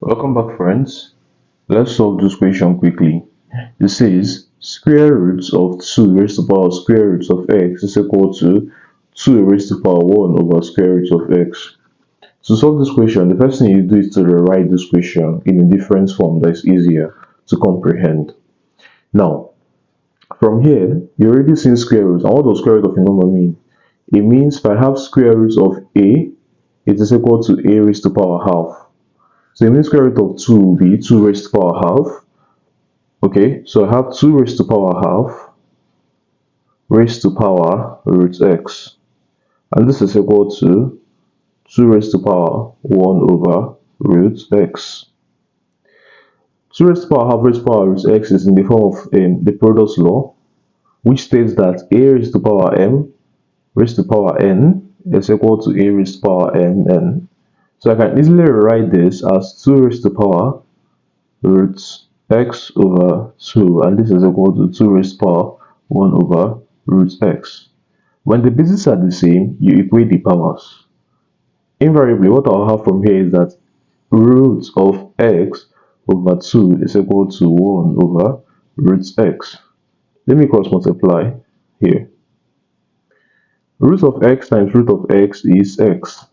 Welcome back, friends. Let's solve this question quickly. It says square roots of 2 raised to the power square roots of x is equal to 2 raised to the power 1 over square root of x. To solve this question, the first thing you do is to rewrite this question in a different form that is easier to comprehend. Now, from here, you already seen square roots. And what does square root of a number mean? It means if I have square roots of a, it is equal to a raised to the power half. So the mean square root of 2 will be 2 raised to the power half. Okay, so I have 2 raised to the power half raised to power root x. And this is equal to 2 raised to the power 1 over root x. 2 raised to the power half raised to the power root x is in the form of the product law, which states that a raised to the power m raised to the power n is equal to a raised to the power mn. So I can easily rewrite this as 2 raised to the power root x over 2, and this is equal to 2 raised to the power 1 over root x. When the bases are the same, you equate the powers. Invariably, what I'll have from here is that root of x over 2 is equal to 1 over root x. Let me cross multiply here. Root of x times root of x is x.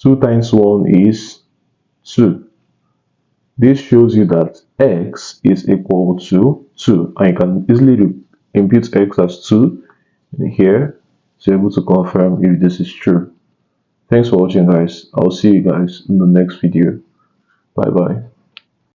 2 times 1 is 2. This shows you that x is equal to 2, and you can easily impute x as 2 here to be able to confirm if this is true. Thanks for watching, guys. I'll see you guys in the next video. Bye bye.